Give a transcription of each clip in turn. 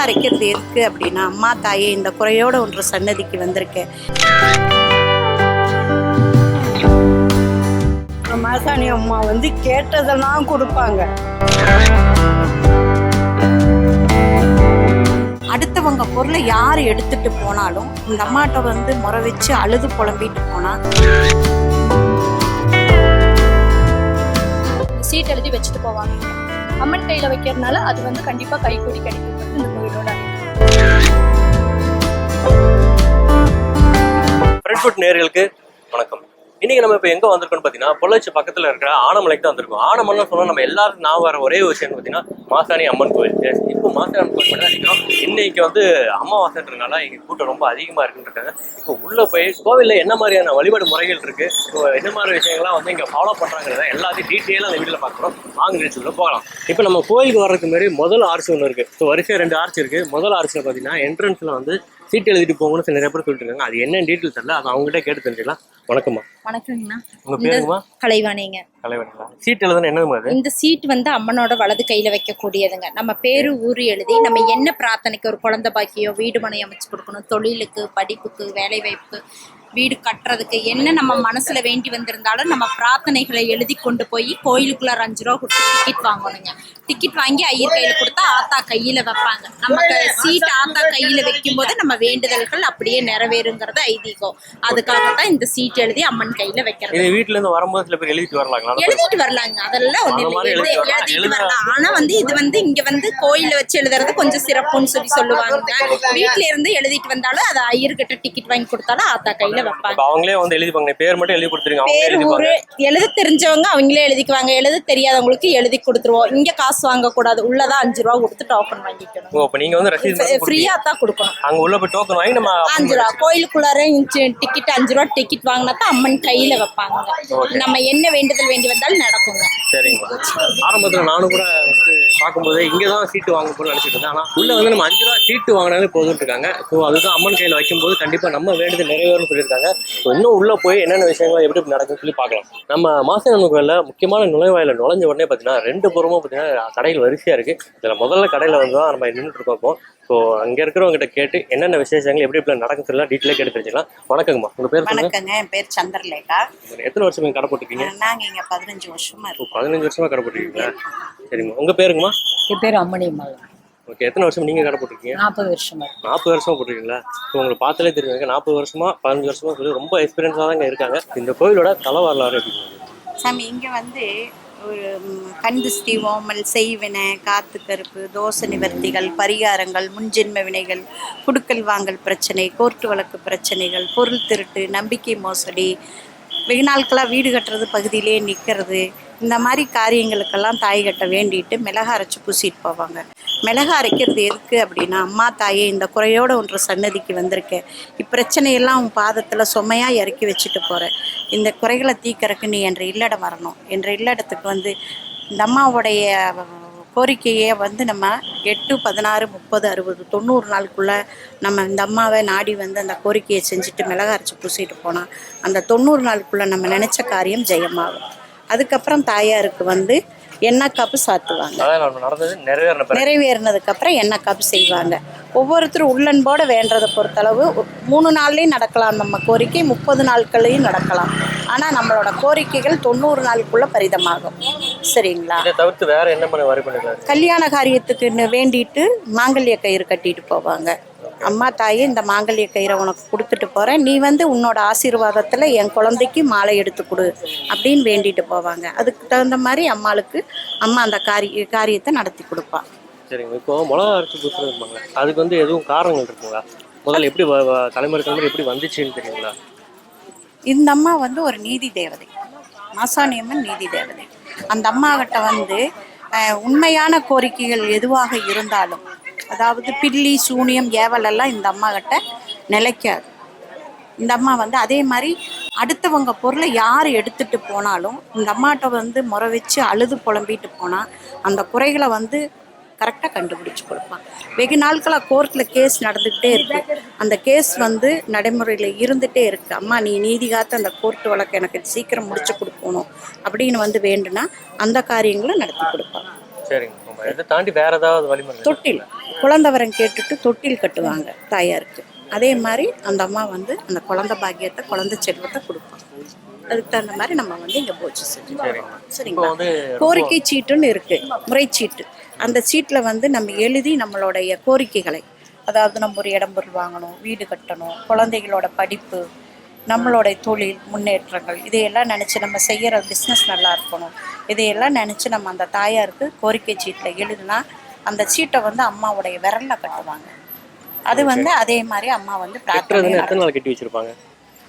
அரைக்கிறது எதுக்கு அப்படின்னா, அம்மா தாயே இந்த குறையோட ஒன்று சன்னதிக்கு வந்திருக்கேன். மாசாணி அம்மா வந்து கேட்டதெல்லாம் கொடுப்பாங்க. அடுத்தவங்க பொருளை யார் எடுத்துட்டு போனாலும் இந்த அம்மாட்ட வந்து முறை வச்சு அழுது புலம்பிட்டு போனா, சீட் எழுதி வச்சுட்டு போவாங்க. அம்மன் கையில வைக்கிறதுனால அது வந்து கண்டிப்பா கைக்கூடி கிடைக்கும் இந்த கோயிலோட. ஃப்ரெண்ட் ஃபுட் நேயர்களுக்கு வணக்கம். இன்னைக்கு நம்ம இப்போ எங்கே வந்திருக்கோம்னு பார்த்தீங்கன்னா, பொள்ளாச்சி பக்கத்தில் இருக்கிற ஆனமலைக்கு தான் வந்திருக்கோம். ஆனமலைன்னு சொன்னால் நம்ம எல்லாரும் நான் வர ஒரே விஷயம் பார்த்தீங்கன்னா மாசாணி அம்மன் கோயில். இப்போ மாசாணி அம்மன் கோயில் தான் நிற்கிறோம். இன்னைக்கு வந்து அமாவாசைன்றதுனால இங்கே கூட்டம் ரொம்ப அதிகமாக இருக்குன்றாங்க. இப்போ உள்ளே போய் கோவிலில் என்ன மாதிரியான வழிபாடு முறைகள் இருக்குது, இப்போ என்ன மாதிரி விஷயங்கள்லாம் வந்து இங்கே ஃபாலோ பண்ணுறாங்கிறத எல்லாத்தையும் டீட்டெயிலாக அந்த வீட்டில் பார்க்குறோம். வாங்க நிகழ்ச்சிக்குள்ள போகலாம். இப்போ நம்ம கோயிலுக்கு வர்றதுக்கு முன்னாடி முதல் ஆர்ச்சி ஒன்று இருக்குது. ஸோ வரிசையாக 2 ஆர்ச்சி இருக்குது. முதல் ஆர்ச்சியில் பார்த்தீங்கன்னா என்ட்ரன்ஸில் வந்து சீட் எழுதிட்டு போகணும்னு சில நிறைய பேர் சொல்லிட்டு இருக்காங்க. அது என்ன டீட்டெயில் தெரியல, அதை அவங்ககிட்ட கேட்டு தெரிஞ்சுக்கலாம். வணக்கம்மா. வணக்கங்கண்ணா. உங்க பேருங்கம்மா? கலைவாணிங்க. கலைவாணிங்களா? சீட் எழுதுனா என்னதுமா அது? இந்த சீட் வந்து அம்மனோட வலது கையில வைக்கக்கூடியதுங்க. நம்ம பேரு ஊரு எழுதி நம்ம என்ன பிரார்த்தனைக்கு, ஒரு குழந்தை பாக்கியம், வீடு மனை அமைச்சு கொடுக்கணும், தொழிலுக்கு, படிப்புக்கு, வேலை வாய்ப்பு, வீடு கட்டுறதுக்கு என்ன நம்ம மனசுல வேண்டி வந்திருந்தாலும் நம்ம பிரார்த்தனைகளை எழுதி கொண்டு போய் கோயிலுக்குள்ள 5 ரூபா கொடுத்து டிக்கெட் வாங்கணுங்க. டிக்கெட் வாங்கி ஐயர் கையில கொடுத்தா ஆத்தா கையில வைப்பாங்க. நமக்கு சீட் ஆத்தா கையில வைக்கும் போது நம்ம வேண்டுதல்கள் அப்படியே நிறைவேறுங்கிறது ஐதீகம். அதுக்காகத்தான் இந்த சீட் எழுதி அம்மன் கையில வைக்கிறது. வீட்டுல இருந்து வரும்போது சில பேர் எழுதிட்டு வரலாங்களா? எழுதிட்டு வரலாங்க, அதெல்லாம் ஒண்ணு எழுதிட்டு வரலாம். ஆனா வந்து இது வந்து இங்க வந்து கோயில வச்சு எழுதுறது கொஞ்சம் சிறப்புன்னு சொல்லுவாங்க. வீட்டுல இருந்து எழுதிட்டு வந்தாலும் அதை ஐயர்கிட்ட டிக்கெட் வாங்கி கொடுத்தாலும் ஆத்தா கையில வைப்பாங்க. அவங்களே வந்து எழுதிப்பாங்க. பேர் மட்டும் எழுதி கொடுத்துருங்க. பேர் ஊரு எழுத தெரிஞ்சவங்க அவங்களே எழுதிக்குவாங்க. எழுத தெரியாதவங்களுக்கு எழுதி கொடுத்துருவோம். இங்க காசு வாங்க கூடாது. உள்ளதான் 5 ரூபா கொடுத்து டோக்கன் வாங்கிக்கணும். அப்ப நீங்க வந்து ரசீது ஃப்ரீயா தான் கொடுக்கணும். அங்க உள்ள போய் டோக்கன் வாங்கி நம்ம 5 ரூபா கோயிலுக்குள்ளார டிக்கெட் 5 ரூபா டிக்கெட் வாங்கினா தான் அம்மன் கையில வைப்பாங்க. நம்ம என்ன வேண்டுதல் வேண்டி வந்தாலும் நடக்குங்க. சரிங்க. ஆரம்பத்துல நானும் கூட பார்க்கும்போது இங்கதான் சீட்டு வாங்க போல நினைச்சிட்டு இருந்தேன். ஆனா உள்ள வந்து நம்ம 5 ரூபா சீட்டு வாங்கினாலே போதும் இருக்காங்க. ஸோ அதுதான் அம்மன் கையில வைக்கும்போது கண்டிப்பா நம்ம வேண்டுதல் நிறைவேறும்னு சொல்லியிருக்காங்க. இன்னும் உள்ள போய் என்னென்ன விஷயங்கள் எப்படி நடக்குன்னு சொல்லி பார்க்கலாம். நம்ம மாசாணி அம்மன் கோயில்ல முக்கியமான நுழைவாயில நுழைஞ்ச உடனே பார்த்தீங்கன்னா 2 புறமும் பார்த்தீங்கன்னா கடைகள் வரிசையா இருக்கு. இதுல முதல்ல கடையில வந்து தான் நம்ம நின்றுட்டு இருக்கோம். ஸோ அங்க இருக்கிறவங்க கிட்ட கேட்டு என்னென்ன விசேஷங்கள் எப்படி நடக்கும் சொல்லலாம் டீட்டெயிலாக கேட்டு தெரிஞ்சுக்கலாம். வணக்கங்கம்மா. உங்க பேர்? வணக்கங்க, என் பேர் சந்திரலேகா. எத்தனை வருஷம் நீங்க கடை போட்டுருக்கீங்க? நாங்க இங்க 15 வருஷமா இருக்கோம். 15 வருஷமா கடை போட்டுருக்கீங்களா? சரிங்கம்மா. உங்க பேருங்கம்மா? என் பேர் அம்மணி அம்மா. ஓகே. எத்தனை வருஷம் நீங்க கடை போட்டுருக்கீங்க? 40 வருஷமா. 40 வருஷமா போட்டுருக்கீங்களா? ஸோ உங்களுக்கு பார்த்தாலே தெரியுங்க 40 வருஷமா 15 வருஷமா சொல்லி ரொம்ப எக்ஸ்பீரியன்ஸாக தாங்க இருக்காங்க. இந்த கோயிலோட தலை வரலாறு எப்படி சாமி? இங்க வந்து ஒரு கண்திஷ்டி, ஓமல், செய்வினை, காத்து கருப்பு, தோசை நிவர்த்திகள், பரிகாரங்கள், முன்ஜென்ம வினைகள், குடுக்கல் வாங்கல் பிரச்சனை, கோர்ட்டு வழக்கு பிரச்சனைகள், பொருள் திருட்டு, நம்பிக்கை மோசடி, வெகு நாட்களாக வீடு கட்டுறது பகுதியிலே நிற்கிறது, இந்த மாதிரி காரியங்களுக்கெல்லாம் தாய்கிட்ட வேண்டிட்டு மிளகா அரைச்சி பூசிட்டு போவாங்க. மிளகா அரைக்கிறது எதுக்கு அப்படின்னா, அம்மா தாயே இந்த குறையோட ஒன்று சன்னதிக்கு வந்திருக்கேன். இப்பிரச்சனையெல்லாம் உன் பாதத்தில் சுமையாக இறக்கி வச்சுட்டு போகிறேன். இந்த குறைகளை தீக்கிறதுக்கு நீ என்ற இல்லடம் வரணும். என்ற இல்லடத்துக்கு வந்து இந்த அம்மாவுடைய கோரிக்கையை வந்து நம்ம 8, 16, 30, 60, 90 நாளுக்குள்ளே நம்ம இந்த அம்மாவை நாடி வந்து அந்த கோரிக்கையை செஞ்சுட்டு மிளகா அரைச்சி பூசிட்டு போனால் அந்த 90 நாளுக்குள்ளே நம்ம நினச்ச காரியம் ஜெயமாகும். அதுக்கப்புறம் தாயாருக்கு வந்து எண்ணெய் காப்பு சாத்துவாங்க. நிறைவேறினதுக்கு அப்புறம் எண்ணெய் காப்பு செய்வாங்க. ஒவ்வொருத்தரும் உள்ளன்போட வேண்டதை பொறுத்தளவு 3 நாள்லேயும் நடக்கலாம் நம்ம கோரிக்கை, 30 நாட்கள்லையும் நடக்கலாம். ஆனால் நம்மளோட கோரிக்கைகள் 90 நாளுக்குள்ள பரிதமாகும். சரிங்களா? தவிர்த்து வேற என்ன பண்ண கல்யாண காரியத்துக்கு வேண்டிட்டு மாங்கல்ய கயிறு கட்டிட்டு போவாங்க. அம்மா தாயே இந்த மாங்கல்ய கயிறை உனக்கு கொடுத்துட்டு போகிறேன், நீ வந்து உன்னோட ஆசீர்வாதத்தில் என் குழந்தைக்கு மாலை எடுத்து கொடு அப்படின்னு வேண்டிட்டு போவாங்க. அதுக்கு தகுந்த மாதிரி அம்மா அந்த காரியத்தை நடத்தி கொடுப்பா. சரிங்க. இப்போ மிளகா அரைச்சி பூசுறாங்க, அதுக்கு வந்து எதுவும் காரணங்கள் இருக்குங்களா? முதல்ல எப்படி தலைமுறை எப்படி வந்துச்சுன்னு தெரியுங்களா? இந்த அம்மா வந்து ஒரு நீதி தேவதை, மாசாணி அம்மன் நீதி தேவதை. அந்த அம்மாகிட்ட வந்து உண்மையான கோரிக்கைகள் எதுவாக இருந்தாலும், அதாவது பில்லி, சூனியம், ஏவலெல்லாம் இந்த அம்மாகிட்ட நிலைக்காது. இந்த அம்மா வந்து அதே மாதிரி அடுத்தவங்க பொருளை யார் எடுத்துகிட்டு போனாலும் இந்த அம்மாட்ட வந்து முறை வச்சு அழுது புலம்பிட்டு போனால் அந்த குறைகளை வந்து கரெக்டாக கண்டுபிடிச்சி கொடுப்பான். வெகு நாட்களாக கோர்ட்டில் கேஸ் நடந்துக்கிட்டே இருக்குது. அந்த கேஸ் வந்து நடைமுறையில் இருந்துகிட்டே இருக்குது. அம்மா நீ நீதி காத்து அந்த கோர்ட்டு வழக்கு எனக்கு சீக்கிரம் முடிச்சு கொடுக்கணும் அப்படின்னு வந்து வேண்டுனா அந்த காரியங்களை நடத்தி கொடுப்பான். சரிங்க. இதை தாண்டி வேற ஏதாவது வழிமுறை? தொட்டில் குழந்தை வரம் கேட்டுட்டு தொட்டில் கட்டுவாங்க தாயாருக்கு. அதே மாதிரி அந்த அம்மா வந்து அந்த குழந்தை பாக்கியத்தை குழந்தை செல்வத்தை கொடுப்பாங்க. அதுக்கு தகுந்த மாதிரி நம்ம வந்து இங்கே பூஜை செஞ்சுருக்கோம். சரிங்களா? கோரிக்கை சீட்டுன்னு இருக்கு, முறைச்சீட்டு. அந்த சீட்டில் வந்து நம்ம எழுதி நம்மளுடைய கோரிக்கைகளை, அதாவது நம்ம ஒரு இடம் பொருள் வாங்கணும், வீடு கட்டணும், குழந்தைகளோட படிப்பு, நம்மளோட தொழில் முன்னேற்றங்கள், இதையெல்லாம் நினச்சி நம்ம செய்கிற பிஸ்னஸ் நல்லா இருக்கணும், இதையெல்லாம் நினச்சி நம்ம அந்த தாயாருக்கு கோரிக்கை சீட்டில் எழுதுனா அந்த சீட்டை வந்து அம்மாவுடைய விரலில் கட்டுவாங்க. அது வந்து அதே மாதிரி அம்மா வந்து எத்தனை நாள் கட்டி வச்சிருப்பாங்க?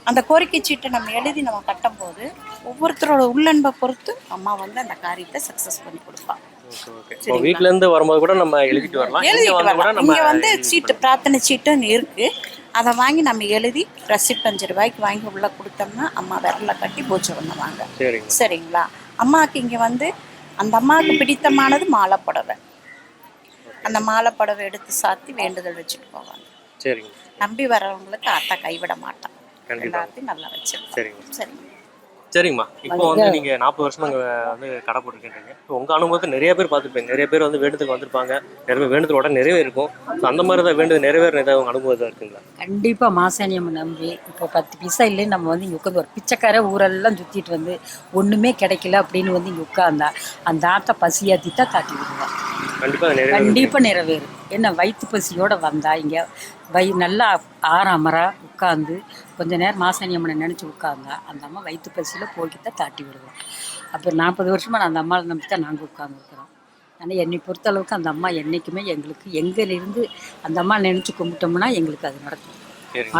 அந்த கோரிக்கை சீட்டை நம்ம எழுதி நம்ம கட்டும் போது ஒவ்வொருத்தரோட உள்ளன்பை பொறுத்து அம்மா வந்து அந்த காரியத்தை சக்ஸஸ் பண்ணி கொடுப்பாங்க. வீட்ல இருந்து வரும்போது கூட நம்ம எழுதிட்டு வரலாம். இங்க வந்து சீட்டு பிரார்த்தனை சீட்டுன்னு இருக்கு, அதை வாங்கி நம்ம எழுதி ரசிப்ட் 5 ரூபாய்க்கு வாங்கி உள்ள கொடுத்தோம்னா அம்மா விரல கட்டி பூஜை பண்ணுவாங்க. சரிங்களா? அம்மாவுக்கு இங்க வந்து அந்த அம்மாவுக்கு பிடித்தமானது மாலை புடவை. அந்த மாலை புடவை எடுத்து சாத்தி வேண்டுதல் வச்சுட்டு போவாங்க. சரிங்க. நம்பி வரவங்களுக்கு அத்தை கைவிட மாட்டான். எல்லாத்தையும் நல்லா வச்சிருக்கோம். சரிங்க. சரிங்கம்மா. இப்போ வந்து நீங்க 40 வருஷமா இங்க வந்து கடை போட்டுருக்கீங்க. உங்க அனுபவத்தை நிறைய பேர் பார்த்துருப்பீங்க. நிறைய பேர் வந்து வேண்டுதலுக்கு வந்திருப்பாங்க. நிறைய பேர் வேண்டுதலோட நிறைவே இருக்கும். அந்த மாதிரி தான் வேண்டுதல் நிறைவேற ஏதாவது உங்க அனுபவம் இருக்குங்களா? கண்டிப்பாக மாசாணியம்மை நம்பி இப்போ 10 பைசா இல்லைன்னு நம்ம வந்து இங்கே உட்காந்து ஒரு பிச்சைக்கார ஊரெல்லாம் சுற்றிட்டு வந்து ஒன்றுமே கிடைக்கல அப்படின்னு வந்து இங்கே உட்காந்தா அந்த ஆட்டை பசியாத்தி தான் காட்டி விடுவோம். கண்டிப்பாக நிறைவேறும். என்ன வயிற்று பசியோடு வந்தா இங்கே நல்லா ஆறாமரா உட்காந்து கொஞ்ச நேரம் மாசாணியம்மனை நினச்சி உட்காந்தா அந்த அம்மா வயிற்று பசியில் போய்கிட்ட தாட்டி விடுவோம். அப்புறம் 40 வருஷமாக நான் அந்த அம்மாவை நம்பி தான் நாங்கள் உட்காந்துருக்குறோம். ஆனால் என்னை பொறுத்தளவுக்கு அந்த அம்மா என்றைக்குமே எங்களுக்கு எங்கேருந்து அந்த அம்மா நினச்சி கும்பிட்டோம்னா எங்களுக்கு அது நடக்கும்.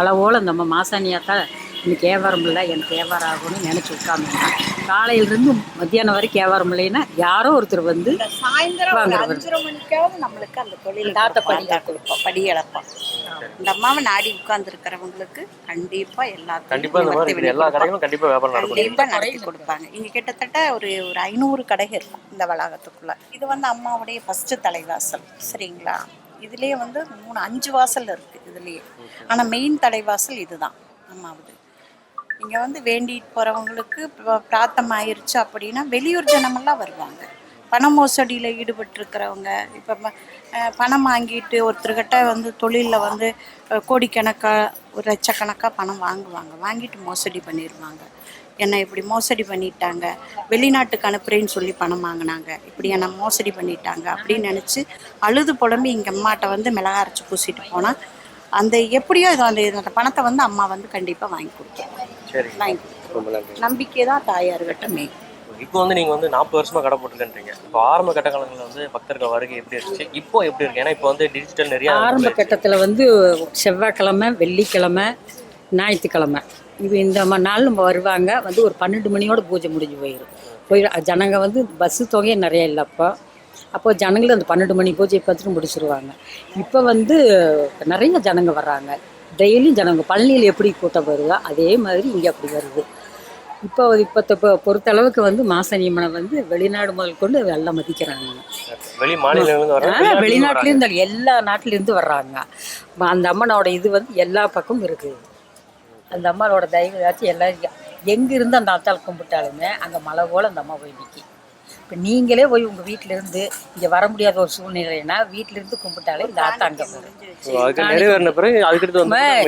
அளவோல் அந்த அம்மா மாசாணியாத்தான் இன்னைக்கு வியாபாரம் இல்லை, எனக்கு வியாபாரம் ஆகும்னு நினச்சி உட்காந்துருந்தேன். காலையிலேருந்து மத்தியானம் வரைக்கும் வியாபாரம் இல்லைன்னா யாரோ ஒருத்தர் வந்து சாயந்தரம் 5:30 மணிக்காவது நம்மளுக்கு அந்த தொழில் கொடுப்போம், படி இழப்போம். இந்த அம்மாவை நாடி உட்கார்ந்து இருக்கிறவங்களுக்கு கண்டிப்பா நடத்தி கொடுப்பாங்க. இங்க கிட்டத்தட்ட ஒரு 500 கடைகள் இருக்கும் இந்த வளாகத்துக்குள்ள. இது வந்து அம்மாவுடைய ஃபர்ஸ்ட் தலைவாசல். சரிங்களா? இதுலயே வந்து 3-5 வாசல் இருக்கு இதுலயே. ஆனா மெயின் தலைவாசல் இதுதான் அம்மாவுது. இங்க வந்து வேண்டிட்டு போறவங்களுக்கு பிரார்த்தம் ஆயிருச்சு அப்படின்னா வெளியூர் ஜனமெல்லாம் வருவாங்க. பண மோசடியில் ஈடுபட்டிருக்கிறவங்க, இப்போ பணம் வாங்கிட்டு ஒருத்தர்கிட்ட வந்து தொழிலில் வந்து கோடிக்கணக்காக ஒரு லட்சக்கணக்காக பணம் வாங்கிட்டு மோசடி பண்ணிடுவாங்க. என்னை இப்படி மோசடி பண்ணிட்டாங்க, வெளிநாட்டுக்கு அனுப்புறேன்னு சொல்லி பணம் வாங்கினாங்க, இப்படி என்னை மோசடி பண்ணிட்டாங்க அப்படின்னு நினச்சி அழுது புலம்பி இங்கே அம்மாட்ட வந்து மிளகா அரைச்சி பூசிட்டு போனால் அந்த எப்படியோ இது அந்த பணத்தை வந்து அம்மா வந்து கண்டிப்பாக வாங்கி கொடுத்துருவோம். நம்பிக்கை தான் தாயார்கிட்ட மெயின். இப்போ வந்து நீங்கள் வந்து 40 வருஷமாக கடை போட்டுருக்கீங்க. இப்போ ஆரம்ப கட்ட காலங்களில் வந்து பக்தர்கள் வருகை எப்படி இருந்துச்சு, இப்போ எப்படி இருக்கு? ஏன்னா இப்போ வந்து டிஜிட்டல் நிறைய ஆரம்ப கட்டத்தில் வந்து செவ்வாய்க்கிழமை, வெள்ளிக்கிழமை, ஞாயிற்றுக்கிழமை இது இந்த நாள் நம்ம வருவாங்க. வந்து ஒரு 12 மணியோட பூஜை முடிஞ்சு போயிடும். ஜனங்க வந்து பஸ்ஸு தொகையே நிறைய இல்லை. அப்போ ஜனங்களும் அந்த 12 மணி பூஜை பார்த்துட்டு முடிச்சிருவாங்க. இப்போ வந்து நிறைய ஜனங்க வர்றாங்க. டெய்லியும் ஜனங்க பழனியில் எப்படி கூட்டம் வருதோ அதே மாதிரி இங்கே அப்படி வருது. இப்போ பொறுத்தளவுக்கு வந்து மாசாணியம்மனை வந்து வெளிநாடு முதல் கொண்டு எல்லாம் மதிக்கிறாங்க. வெளிநாட்டிலேருந்து எல்லா நாட்டிலேருந்து வர்றாங்க. அந்த அம்மனோட இது வந்து எல்லா பக்கமும் இருக்குது. அந்த அம்மாவோட தெய்வம் ஏதாச்சும் எல்லாரும் எங்கேருந்து அந்த ஆத்தாள் கும்பிட்டாலுமே அங்கே மலை போல் அந்த அம்மா போய் நிற்கி. இப்போ நீங்களே போய் உங்கள் வீட்டிலேருந்து இங்கே வர முடியாத ஒரு சூழ்நிலைன்னா வீட்டிலேருந்து கும்பிட்டாலே இந்த ஆத்தா அங்கே போகும்.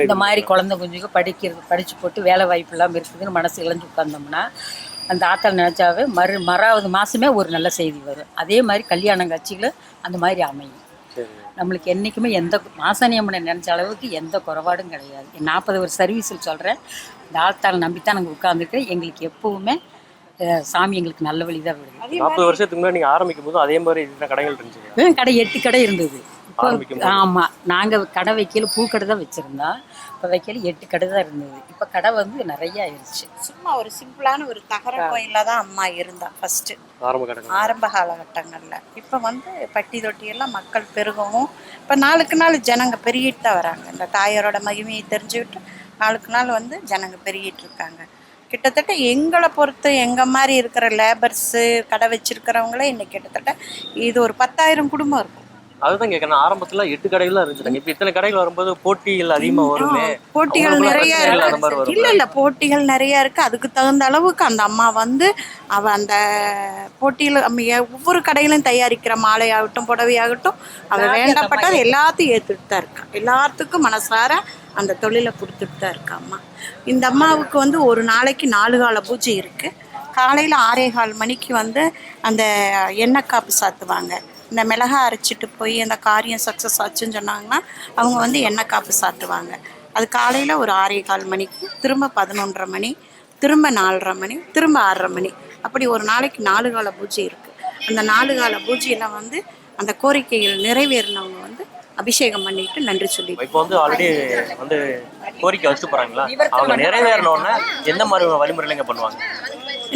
இந்த மாதிரி குழந்தை குஞ்சுக்கு படித்து போட்டு வேலை வாய்ப்பு இல்லாமல் இருக்குதுன்னு மனசு இழந்து உட்கார்ந்தோம்னா அந்த ஆத்தாள் நினச்சாவே மறாவது மாதமே ஒரு நல்ல செய்தி வரும். அதே மாதிரி கல்யாணம் காட்சிகளும் அந்த மாதிரி அமையும். நம்மளுக்கு என்றைக்குமே எந்த மாசாணியம்மனை நினச்ச அளவுக்கு எந்த குறைபாடும் கிடையாது. 40 வருஷம் சர்வீஸில் சொல்கிறேன். இந்த ஆத்தாள் நம்பித்தான் நாங்கள் உட்காந்துருக்கேன். எங்களுக்கு எப்போவுமே சாமி எங்களுக்கு நல்ல வழி தான் விடுது. 40 வருஷத்துக்கு முன்னாடி நீங்கள் ஆரம்பிக்கும் போது அதே மாதிரி கடைகள் இருந்துச்சு. கடை 8 கடை இருந்தது. ஆமாம், நாங்கள் கடை வைக்கல, பூக்கடை தான் வச்சுருந்தோம். இப்போ வைக்கல 8 கடை தான் இருந்தது. இப்போ கடை வந்து நிறைய ஆயிடுச்சு. சும்மா ஒரு சிம்பிளான ஒரு தகர கோயிலில் தான் அம்மா இருந்தா ஃபர்ஸ்ட் ஆரம்ப காலகட்டங்களில். இப்போ வந்து பட்டி தொட்டியெல்லாம் மக்கள் பெருகவும் இப்போ நாளுக்கு நாள் ஜனங்க பெருகிட்டு தான் வராங்க. இந்த தாயாரோட மகிமையை தெரிஞ்சுக்கிட்டு நாளுக்கு நாள் வந்து ஜனங்க பெருகிட்டு இருக்காங்க. கிட்டத்தட்ட எங்களை பொறுத்து எங்கள் மாதிரி இருக்கிற லேபர்ஸு கடை வச்சுருக்கிறவங்களே இன்னைக்கு கிட்டத்தட்ட இது ஒரு 10,000 குடும்பம் இருக்கும். அதுதான் கேட்கறேன். ஆரம்பத்துல 8 கடைகள் தான் இருந்துச்சு. இப்ப இத்தனை கடைகள் வரும்போது போட்டிகள் அதிகமா வருமே. போட்டிகள் அவங்களுக்குள்ள நிறைய பிரச்சனைகள் அந்த மாதிரி இருக்கு. வரும். இல்ல போட்டிகள் நிறைய இருக்கு. அதுக்கு தகுந்த அளவுக்கு அந்த அம்மா வந்து அவ அந்த போட்டியில் ஒவ்வொரு கடையிலும் தயாரிக்கிற மாலையாகட்டும் புடவையாகட்டும் அவ வேண்டப்பட்டது எல்லாத்தையும் ஏற்றுட்டு தான் இருக்கா. எல்லாத்துக்கும் மனசார அந்த தொழிலை கொடுத்துட்டு தான் இருக்கா அம்மா. இந்த அம்மாவுக்கு வந்து ஒரு நாளைக்கு 4 கால பூஜை இருக்கு. காலையில் 6:15 மணிக்கு வந்து அந்த எண்ணெய் காப்பு சாத்துவாங்க. இந்த மிளகா அரைச்சிட்டு போய் அந்த காரியம் சக்ஸஸ் ஆச்சுன்னு சொன்னாங்கன்னா அவங்க வந்து எண்ணெய் காப்பு சாத்துவாங்க. அது காலையில் ஒரு 6:15 மணிக்கு, திரும்ப 11:30 மணி, திரும்ப 4:30 மணி, திரும்ப 6:30 மணி, அப்படி ஒரு நாளைக்கு 4 கால பூஜை இருக்குது. அந்த 4 கால பூஜையில் வந்து அந்த கோரிக்கைகள் நிறைவேறினவங்க வந்து அபிஷேகம் பண்ணிட்டு நன்றி சொல்லிட்டு இப்போ வந்து ஆல்ரெடி வந்து கோரிக்கை வச்சுட்டு போறாங்களா, அவங்க நிறைவேறணும்னா எந்த மாதிரி வழிமுறையில பண்ணுவாங்க?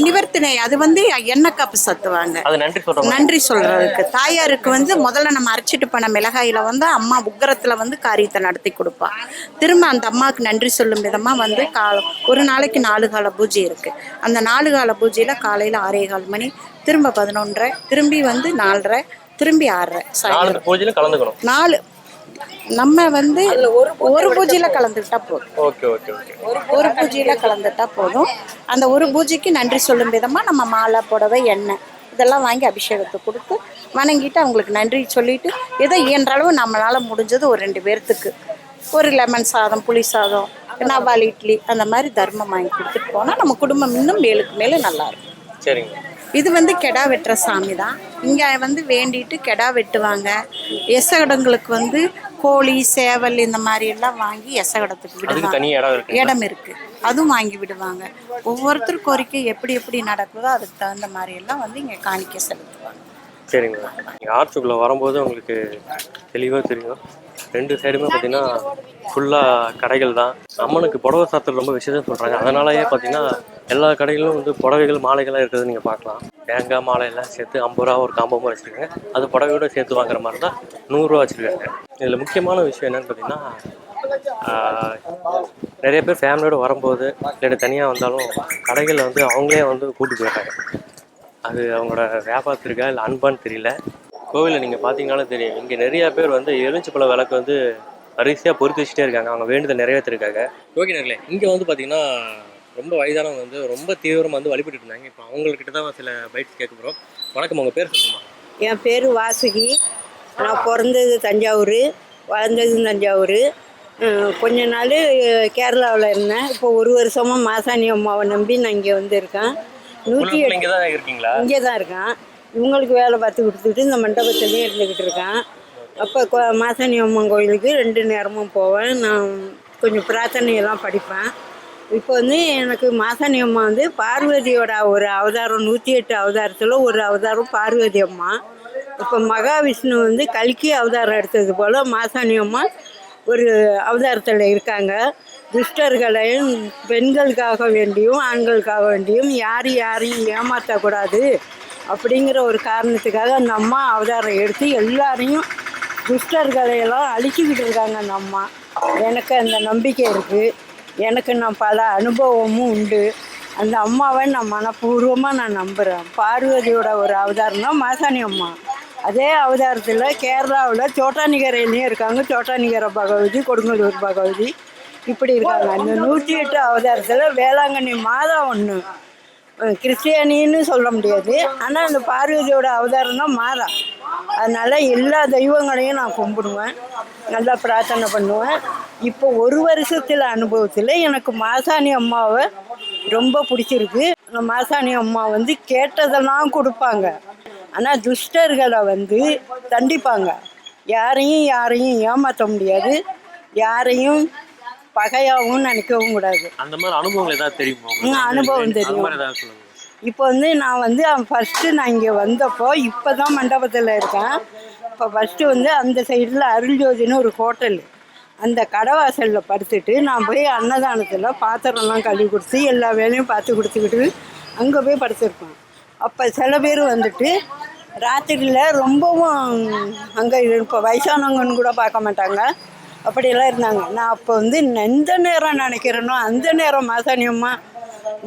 நிவர்த்தனை அது வந்து எண்ணெய் காப்பு சாத்துவாங்க. அது நன்றி சொல்றோம். நன்றி சொல்றதுக்கு தாயாருக்கு வந்து முதல்ல நம்ம அரைச்சிட்டு போன மிளகாயில வந்து அம்மா உக்கரத்துல வந்து காரியத்தை நடத்தி கொடுப்பா. திரும்ப அந்த அம்மாவுக்கு நன்றி சொல்லும் விதமா வந்து ஒரு நாளைக்கு 4 கால பூஜை இருக்கு. அந்த 4 கால பூஜையில காலையில 6:15 மணி, திரும்ப 11:30, திரும்பி வந்து 4:30, திரும்பி 6:30 பூஜையில கலந்துக்கணும். 4 நம்ம வந்து ஒரு பூஜையில கலந்துக்கிட்டா போதும். Okay okay okay. ஒரு பூஜையில கலந்துட்டா போதும். அந்த ஒரு பூஜைக்கு நன்றி சொல்லும் விதமா நம்ம மாலை புடவை எண்ணெய் இதெல்லாம் வாங்கி அபிஷேகத்தை கொடுத்து வணங்கிட்டு அவங்களுக்கு நன்றி சொல்லிட்டு ஏதோ இயன்ற அளவு நம்மளால முடிஞ்சது ஒரு 2 பேர்த்துக்கு ஒரு லெமன் சாதம், புளி சாதம், நவால் இட்லி அந்த மாதிரி தர்மம் வாங்கி கொடுத்துட்டு போனால் நம்ம குடும்பம் இன்னும் மேலுக்கு மேலே நல்லா இருக்கும். சரிங்க. இது வந்து கெடா வெட்டுற சாமி தான். இங்கே வந்து வேண்டிட்டு கெடா வெட்டுவாங்க. எசகடங்களுக்கு வந்து கோழி சேவல் இந்த மாதிரி எல்லாம் வாங்கி எசகடத்துக்கு விடுவாங்க. இடம் இருக்கு, அதுவும் வாங்கி விடுவாங்க. ஒவ்வொருத்தர் கோரிக்கை எப்படி எப்படி நடக்குதோ அதுக்கு தகுந்த மாதிரி எல்லாம் வந்து இங்கே காணிக்கை செலுத்துவாங்க. சரிங்க. நீங்கள் ஆற்றுக்குள்ளே வரும்போது உங்களுக்கு தெளிவாக தெரியும், 2 சைடுமே பார்த்தீங்கன்னா ஃபுல்லாக கடைகள் தான். அம்மனுக்கு புடவை சாத்துறது ரொம்ப விசேஷம் சொல்கிறாங்க. அதனாலயே பார்த்தீங்கன்னா எல்லா கடைகளிலும் வந்து புடவைகள் மாலைகள்லாம் இருக்கிறது நீங்கள் பார்க்கலாம். தேங்காய் மாலை எல்லாம் சேர்த்து 50 ரூபா ஒரு காம்போ மாதிரி வச்சுருக்காங்க. அது புடவையோட சேர்த்து வாங்குற மாதிரி தான் 100 ரூபா வச்சுருக்காங்க. இதில் முக்கியமான விஷயம் என்னென்னு பார்த்தீங்கன்னா, நிறைய பேர் ஃபேமிலியோடு வரும்போது இல்லை தனியாக வந்தாலும் கடைகளில் வந்து அவங்களே வந்து கூப்பிட்டு போயிடுறாங்க. அது அவங்களோட வியாபாரத்திற்கா இல்லை அன்பான்னு தெரியல. கோவிலில் நீங்கள் பார்த்தீங்கன்னாலும் தெரியும், இங்கே நிறையா பேர் வந்து எலுமிச்சப்பழ விளக்கு வந்து வரிசையாக பொறுத்து வச்சுட்டே இருக்காங்க, அவங்க வேண்டுதல் நிறைவேற்றிருக்காங்க. ஓகேங்களே, இங்கே வந்து பார்த்தீங்கன்னா ரொம்ப வயதானவங்க வந்து ரொம்ப தீவிரமாக வந்து வழிபட்டு இருந்தாங்க. இப்போ அவங்கக்கிட்ட தான் சில பைட்ஸ் கேட்க போகிறோம். வணக்கம், உங்கள் பேர் சொல்லுமா? என் பேர் வாசுகி. நான் பிறந்தது தஞ்சாவூர், வளர்ந்தது தஞ்சாவூர். கொஞ்ச நாள் கேரளாவில் இருந்தேன். இப்போ 1 வருஷமாக மாசாணி அம்மாவை நம்பி நான் இங்கே வந்து இருக்கேன். 108 இங்கே தான் இருக்கீங்களா? இங்கே தான் இருக்கேன். இவங்களுக்கு வேலை பார்த்து கொடுத்துட்டு இந்த மண்டபத்துலேயே இருந்துக்கிட்டு இருக்கேன். அப்போ மாசாணி அம்மன் கோயிலுக்கு 2 நேரமும் போவேன். நான் கொஞ்சம் பிரார்த்தனையெல்லாம் படிப்பேன். இப்போ வந்து எனக்கு மாசாணி அம்மா வந்து பார்வதியோட ஒரு அவதாரம், 108 அவதாரத்தில் ஒரு அவதாரம் பார்வதி அம்மா. இப்போ மகாவிஷ்ணு வந்து கல்கி அவதாரம் எடுத்தது போல் மாசாணி அம்மா ஒரு அவதாரத்தில் இருக்காங்க. துஷ்டர்களையும் பெண்களுக்காக வேண்டியும் ஆண்களுக்காக வேண்டியும் யாரையும் ஏமாற்றக்கூடாது அப்படிங்கிற ஒரு காரணத்துக்காக அந்த அம்மா அவதாரம் எடுத்து எல்லாரையும் துஷ்டர்களையெல்லாம் அழிச்சிக்கிட்டு இருக்காங்க அந்த அம்மா. எனக்கு அந்த நம்பிக்கை இருக்குது. எனக்கு நான் பல அனுபவமும் உண்டு. அந்த அம்மாவை நான் மனப்பூர்வமாக நான் நம்புகிறேன். பார்வதியோட ஒரு அவதாரம் தான் மாசாணி அம்மா. அதே அவதாரத்தில் கேரளாவில் சோட்டானிகரையிலையும் இருக்காங்க. சோட்டானிகர பகவதி, கொடுங்கலூர் பகவதி இப்படி இருக்காங்க. அந்த 108 அவதாரத்தில் வேளாங்கண்ணி மாதா ஒன்று, கிறிஸ்டியானின்னு சொல்ல முடியாது. ஆனால் அந்த பார்வதியோட அவதாரம் தான் மாதா. அதனால் எல்லா தெய்வங்களையும் நான் கும்பிடுவேன், நல்லா பிரார்த்தனை பண்ணுவேன். இப்போ 1 வருஷத்தில் அனுபவத்தில் எனக்கு மாசாணி அம்மாவை ரொம்ப பிடிச்சிருக்கு. மாசாணி அம்மா வந்து கேட்டதெல்லாம் கொடுப்பாங்க. ஆனால் துஷ்டர்களை வந்து தண்டிப்பாங்க. யாரையும் ஏமாற்ற முடியாது, யாரையும் பகையாகவும் நினைக்கவும் கூடாது. அந்த மாதிரி அனுபவங்கள் ஏதாவது தெரியுமா? அனுபவம் தெரியும். இப்போ வந்து நான் வந்து ஃபஸ்ட்டு நான் இங்கே வந்தப்போ, இப்போ தான் மண்டபத்தில் இருக்கேன். இப்போ ஃபஸ்ட்டு வந்து அந்த சைடில் அருள்ஜோதின்னு ஒரு ஹோட்டல், அந்த கடைவாசலில் படுத்துட்டு நான் போய் அன்னதானத்தில் பாத்திரம்லாம் கழுவி கொடுத்து எல்லா வேலையும் பார்த்து கொடுத்துக்கிட்டு அங்கே போய் படுத்துருப்பேன். அப்போ சில பேர் வந்துட்டு ராத்திரியில் ரொம்பவும் அங்கே இப்போ வயசானவங்கன்னு கூட பார்க்க மாட்டாங்க, அப்படியெல்லாம் இருந்தாங்க. நான் அப்போ வந்து எந்த நேரம் நினைக்கிறேனோ அந்த நேரம் மாசாணி அம்மா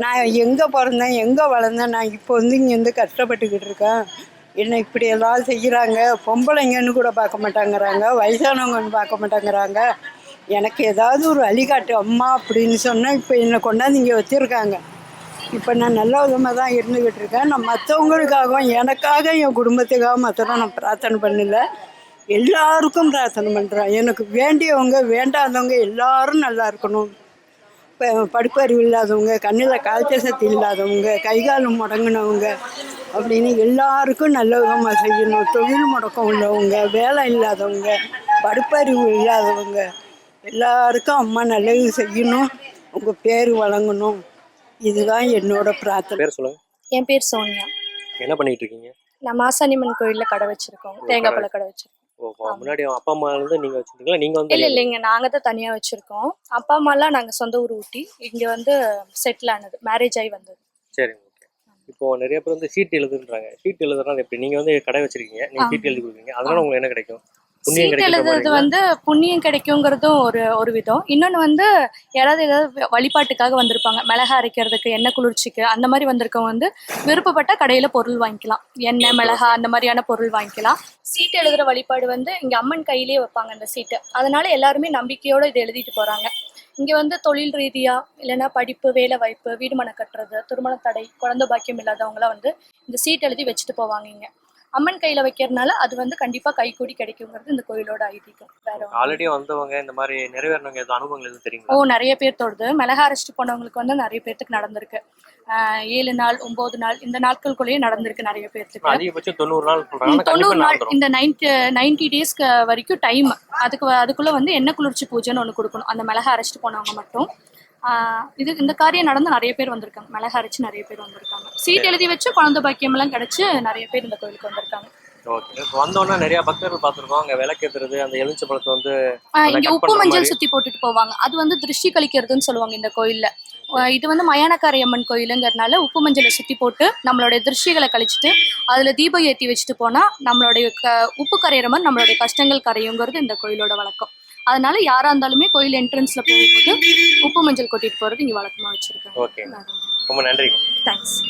நான் எங்கே பிறந்தேன், எங்கே வளர்ந்தேன், நான் இப்போ வந்து இங்கேருந்து கஷ்டப்பட்டுக்கிட்டு இருக்கேன், என்ன இப்படி எல்லாம் செய்கிறாங்க, பொம்பளைங்கன்னு கூட பார்க்க மாட்டாங்கிறாங்க, வயசானவங்கன்னு பார்க்க மாட்டாங்கிறாங்க. எனக்கு ஏதாவது ஒரு வழிகாட்டு அம்மா அப்படின்னு சொன்னால் இப்போ என்னை கொண்டாந்து இங்கே வச்சுருக்காங்க. இப்போ நான் நல்ல விதமாக தான் இருந்துக்கிட்டு இருக்கேன். நான் மற்றவங்களுக்காகவும் எனக்காக என் குடும்பத்துக்காக மாத்திரம் நான் பிரார்த்தனை பண்ணல, எல்லாருக்கும் பிரார்த்தனை பண்ணுறேன். எனக்கு வேண்டியவங்க வேண்டாதவங்க எல்லாரும் நல்லா இருக்கணும். இப்போ படிப்பறிவு இல்லாதவங்க, கண்ணில் காய்ச்ச சக்தி இல்லாதவங்க, கைகாலம் முடங்கினவங்க அப்படின்னு எல்லாருக்கும் நல்ல விதமாக செய்யணும். தொழில் முடக்கம் உள்ளவங்க, வேலை இல்லாதவங்க, படிப்பறிவு இல்லாதவங்க எல்லாருக்கும் அம்மா நல்லது செய்யணும், உங்கள் பேர் வழங்கணும். இதுதான் என்னோட பிரார்த்தனை. பேர் சொல்லுங்க. என் பேர் சோனியா. என்ன பண்ணிட்டு இருக்கீங்க? நான் மாசாணியம்மன் கோயில்ல கடை வச்சிருக்கோம், தேங்காய் பழ கடை வச்சிருக்கோம். முன்னாடி அப்பா அம்மா இருந்து நீங்க வச்சிருக்கீங்களா? நீங்க வந்து இல்லைங்க, நாங்க தான் தனியா வச்சிருக்கோம். அப்பா அம்மாலாம் நாங்க சொந்த ஊர் ஊட்டி இங்க வந்து செட்டில் ஆனது, மேரேஜ் ஆகி வந்தது. சரி, ஓகே. இப்போ நிறைய பேர் வந்து சீட் எழுதுன்றாங்க. சீட் எழுதுறதுனால எப்படி? நீங்க வந்து கடை வச்சிருக்கீங்க, நீங்க சீட் எழுதி கொடுக்குறீங்க, அதனால உங்களுக்கு என்ன கிடைக்கும்? சீட் எழுதுறது வந்து புண்ணியம் கிடைக்குங்கிறதும் ஒரு விதம். இன்னொன்று வந்து ஏதாவது வழிபாட்டுக்காக வந்திருப்பாங்க, மிளகா அரைக்கிறதுக்கு, எண்ணெய் குளிர்ச்சிக்கு, அந்த மாதிரி வந்திருக்கவங்க வந்து விருப்பப்பட்ட கடையில் பொருள் வாங்கிக்கலாம். எண்ணெய், மிளகா அந்த மாதிரியான பொருள் வாங்கிக்கலாம். சீட்டு எழுதுகிற வழிபாடு வந்து இங்கே அம்மன் கையிலேயே வைப்பாங்க அந்த சீட்டு. அதனால எல்லாருமே நம்பிக்கையோடு இதை எழுதிட்டு போகிறாங்க. இங்கே வந்து தொழில் ரீதியாக இல்லைன்னா படிப்பு, வேலை வாய்ப்பு, வீடு மனை கட்டுறது, திருமண தடை, குழந்தை பாக்கியம் இல்லாதவங்களாம் வந்து இந்த சீட் எழுதி வச்சுட்டு போவாங்க. இங்கே அம்மன் கையில வைக்கிறதுனால அது வந்து கண்டிப்பா கைகூடி கிடைக்குங்கிறது இந்த கோயிலோட ஐதீகம். வேற ஆல்ரெடி வந்தவங்க இந்த மாதிரி நிறைவேறினவங்க ஏதாவது அனுபவங்கள் எதுவும் தெரியுங்களா? நிறைய பேர் தோடுது. மிளகா அரைச்சிட்டு போனவங்களுக்கு வந்து நிறைய பேருக்கு நடந்திருக்கு. 7 நாள் 9 நாள் இந்த நாட்களுக்குள்ளேயே நடந்திருக்கு நிறைய பேருக்கு. அதிகபட்சம் 90 நாள் சொல்றாங்க. 90 நாள் இந்த 90 டேஸ்க்கு வரைக்கும் டைம். அதுக்குள்ள வந்து எண்ணெய் குளிர்ச்சி பூஜைன்னு ஒன்று கொடுக்கணும் அந்த மிளகா அரைச்சிட்டு போனவங்க மட்டும். இந்த காரியம் நடந்து நிறைய பேர் வந்திருக்காங்க. மிளகா அரைச்சு நிறைய பேர் வந்திருக்காங்க. சீட் எழுதி வச்சு குழந்தை பாக்கியம் எல்லாம் கிடைச்சு நிறைய பேர் இந்த கோயிலுக்கு வந்திருக்காங்க. ஓகே. வந்தோன்னா நிறைய பக்தர்கள் பார்த்துருக்கோம். அங்கே விளக்கேற்றுறது, அந்த எலுமிச்சை பழத்தை வந்து இங்க உப்பு மஞ்சள் சுத்தி போட்டுட்டு போவாங்க. அது வந்து திருஷ்டி கழிக்கிறதுன்னு சொல்லுவாங்க இந்த கோயில்ல. இது வந்து மயானக்காரி அம்மன் கோயிலுங்கிறதுனால உப்பு மஞ்சளை சுத்தி போட்டு நம்மளுடைய திருஷ்டிகளை கழிச்சிட்டு அதுல தீபம் ஏற்றி வச்சுட்டு போனா நம்மளுடைய உப்பு கரையிற மாதிரி நம்மளுடைய கஷ்டங்கள் கரையுங்கிறது இந்த கோயிலோட வழக்கம். அதனால யாரா இருந்தாலுமே கோயில் என்ட்ரன்ஸ்ல போகும்போது உப்பு மஞ்சள் கொட்டிட்டு போறது இங்க வழக்கமா வச்சிருக்காங்க. ஓகே, ரொம்ப நன்றி. தேங்க்ஸ்.